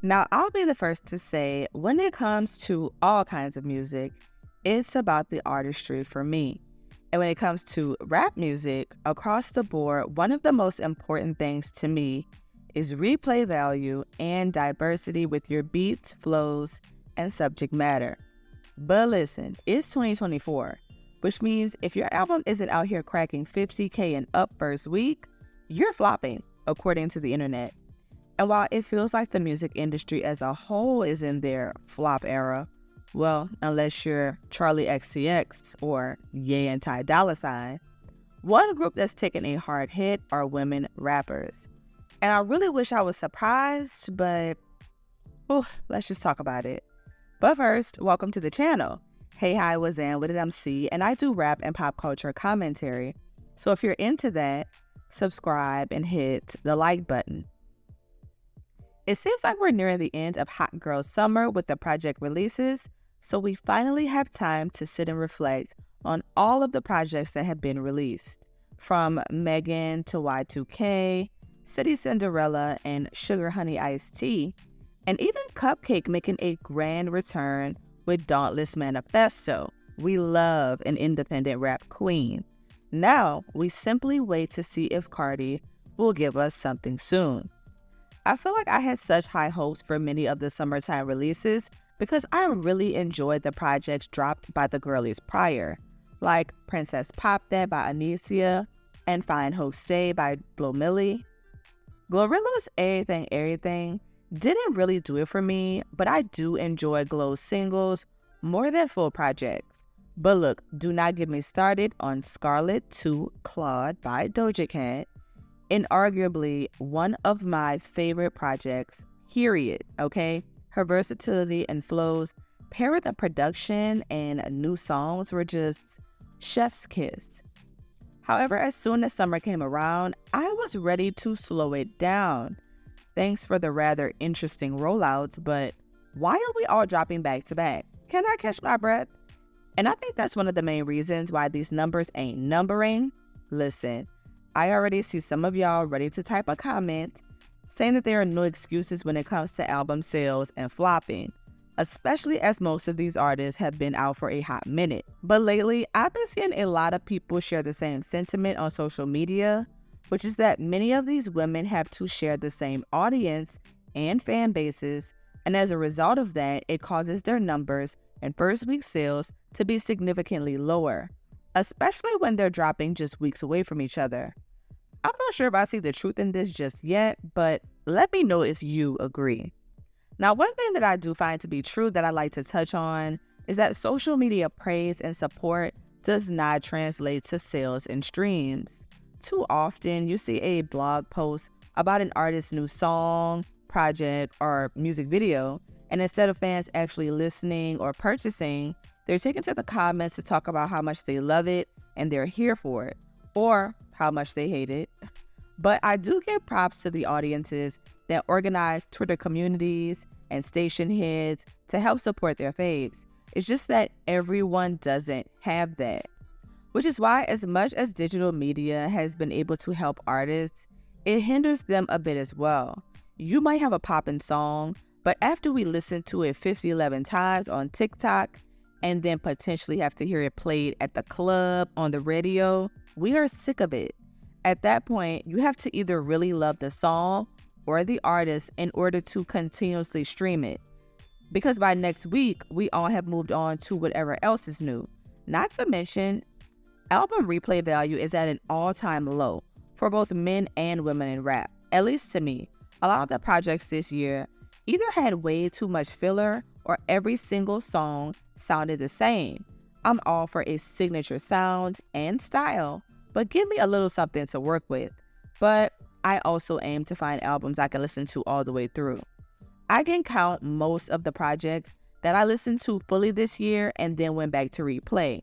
Now, I'll be the first to say, when it comes to all kinds of music, it's about the artistry for me. And when it comes to rap music, across the board, one of the most important things to me is replay value and diversity with your beats, flows, and subject matter. But listen, it's 2024, which means if your album isn't out here cracking 50K and up first week, you're flopping, according to the internet. And while it feels like the music industry as a whole is in their flop era, well, unless you're Charlie XCX or Ye and Ty Dolla $ign, one group that's taken a hard hit are women rappers. And I really wish I was surprised, but let's just talk about it. But first, welcome to the channel. Hey, hi, Wazan with it, I'm C, and I do rap and pop culture commentary. So if you're into that, subscribe and hit the like button. It seems like we're nearing the end of Hot Girl Summer with the project releases, so we finally have time to sit and reflect on all of the projects that have been released. From Megan to Y2K, City Cinderella, and Sugar Honey Iced Tea, and even Cupcake making a grand return with Dauntless Manifesto. We love an independent rap queen. Now, we simply wait to see if Cardi will give us something soon. I feel like I had such high hopes for many of the summertime releases because I really enjoyed the projects dropped by the girlies prior, like Princess Pop That by Anicia and Fine Ho Stay by Blow Millie. Glorilla's Everything didn't really do it for me, but I do enjoy Glow's singles more than full projects. But look, do not get me started on Scarlet 2 Claude by Doja Cat, inarguably one of my favorite projects, period, okay? Her versatility and flows paired with the production and new songs were just chef's kiss. However, as soon as summer came around, I was ready to slow it down. Thanks for the rather interesting rollouts, but why are we all dropping back to back? Can I catch my breath? And I think that's one of the main reasons why these numbers ain't numbering. Listen, I already see some of y'all ready to type a comment saying that there are no excuses when it comes to album sales and flopping, especially as most of these artists have been out for a hot minute. But lately, I've been seeing a lot of people share the same sentiment on social media, which is that many of these women have to share the same audience and fan bases, and as a result of that, it causes their numbers and first week sales to be significantly lower, especially when they're dropping just weeks away from each other. I'm not sure if I see the truth in this just yet, but let me know if you agree. Now, one thing that I do find to be true that I like to touch on is that social media praise and support does not translate to sales and streams. Too often, you see a blog post about an artist's new song, project, or music video, and instead of fans actually listening or purchasing, they're taken to the comments to talk about how much they love it and they're here for it, or how much they hate it. But I do give props to the audiences that organize Twitter communities and station heads to help support their faves. It's just that everyone doesn't have that. Which is why, as much as digital media has been able to help artists, it hinders them a bit as well. You might have a poppin' song, but after we listen to it 11 times on TikTok, and then potentially have to hear it played at the club, on the radio, we are sick of it. At that point, you have to either really love the song or the artist in order to continuously stream it. Because by next week, we all have moved on to whatever else is new. Not to mention, album replay value is at an all-time low for both men and women in rap. At least to me, a lot of the projects this year either had way too much filler or every single song sounded the same. I'm all for a signature sound and style, but give me a little something to work with. But I also aim to find albums I can listen to all the way through. I can count most of the projects that I listened to fully this year and then went back to replay.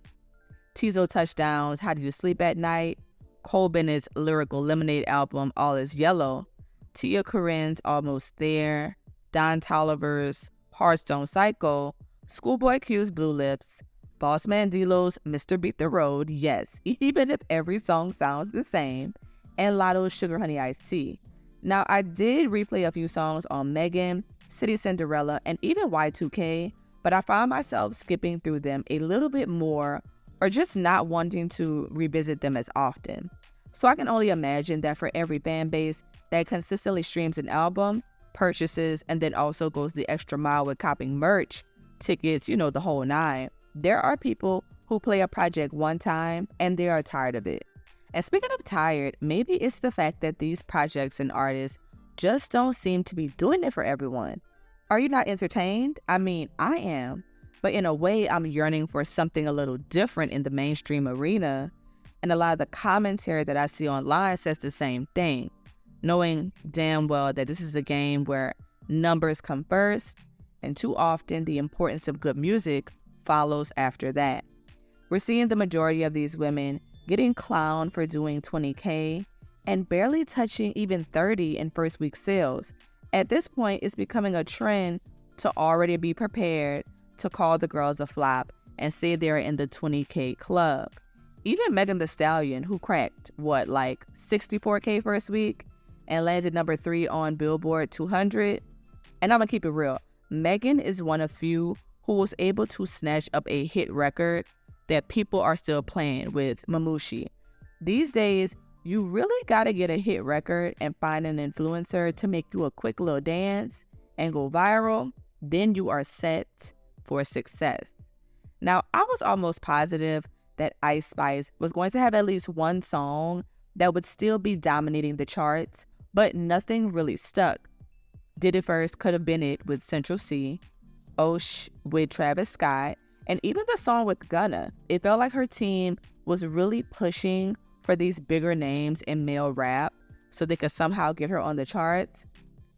Tizo Touchdowns, How Do You Sleep at Night, Cole Bennett's Lyrical Lemonade album, All Is Yellow, Tia Corinne's Almost There, Don Tolliver's Hearthstone Psycho, Schoolboy Q's Blue Lips, Boss Man D-Lo's Mr. Beat the Road, yes, even if every song sounds the same, and Lotto's Sugar Honey Iced Tea. Now, I did replay a few songs on Megan, City Cinderella, and even Y2K, but I found myself skipping through them a little bit more or just not wanting to revisit them as often. So I can only imagine that for every fan base that consistently streams an album, purchases, and then also goes the extra mile with copying merch, tickets, the whole nine, there are people who play a project one time and they are tired of it. And speaking of tired, maybe it's the fact that these projects and artists just don't seem to be doing it for everyone. Are you not entertained? I mean, I am. But in a way, I'm yearning for something a little different in the mainstream arena. And a lot of the commentary that I see online says the same thing, knowing damn well that this is a game where numbers come first, and too often the importance of good music follows after that. We're seeing the majority of these women getting clowned for doing 20K and barely touching even 30 in first week sales. At this point, it's becoming a trend to already be prepared to call the girls a flop and say they're in the 20K club. Even Megan Thee Stallion, who cracked, 64K first week and landed number 3 on Billboard 200. And I'm gonna keep it real. Megan is one of few who was able to snatch up a hit record that people are still playing with Mamushi. These days, you really gotta get a hit record and find an influencer to make you a quick little dance and go viral. Then you are set for success. Now, I was almost positive that Ice Spice was going to have at least one song that would still be dominating the charts, but nothing really stuck. Did It First could have been it with Central C, Osh with Travis Scott, and even the song with Gunna. It felt like her team was really pushing for these bigger names in male rap so they could somehow get her on the charts.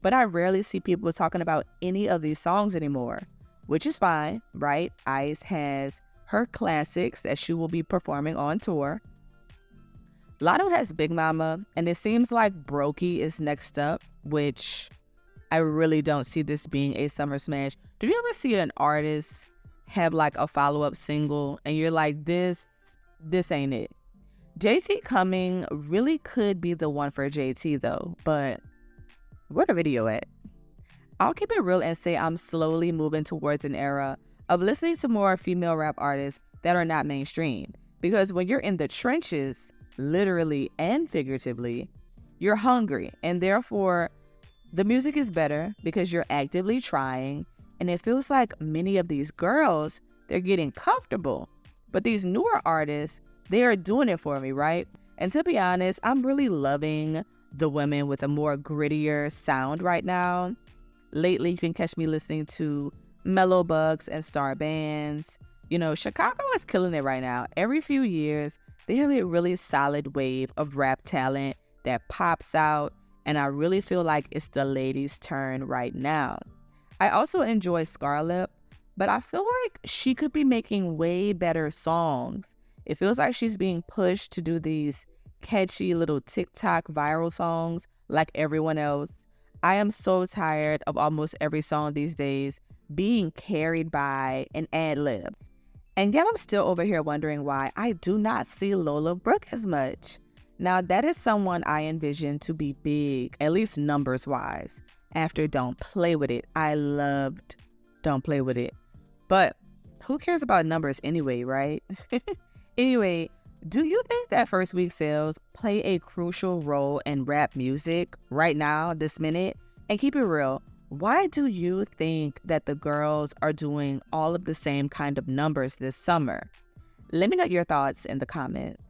But I rarely see people talking about any of these songs anymore, which is fine, right? Ice has her classics that she will be performing on tour. Lotto has Big Mama, and it seems like Brokey is next up, which I really don't see this being a summer smash. Do you ever see an artist have like a follow-up single and you're like, this ain't it? JT Coming really could be the one for JT though, but where the video at? I'll keep it real and say I'm slowly moving towards an era of listening to more female rap artists that are not mainstream. Because when you're in the trenches, literally and figuratively, you're hungry, and therefore the music is better because you're actively trying, and it feels like many of these girls, they're getting comfortable. But these newer artists, they are doing it for me, right? And to be honest, I'm really loving the women with a more grittier sound right now. Lately, you can catch me listening to Mellow Bugs and Star Bands. Chicago is killing it right now. Every few years, they have a really solid wave of rap talent that pops out, and I really feel like it's the ladies' turn right now. I also enjoy Scarlett, but I feel like she could be making way better songs. It feels like she's being pushed to do these catchy little TikTok viral songs like everyone else. I am so tired of almost every song these days being carried by an ad-lib. And yet I'm still over here wondering why I do not see Lola Brooke as much. Now that is someone I envision to be big, at least numbers-wise, after Don't Play With It. I loved Don't Play With It. But who cares about numbers anyway, right? Anyway, do you think that first week sales play a crucial role in rap music right now, this minute? And keep it real, why do you think that the girls are doing all of the same kind of numbers this summer? Let me know your thoughts in the comments.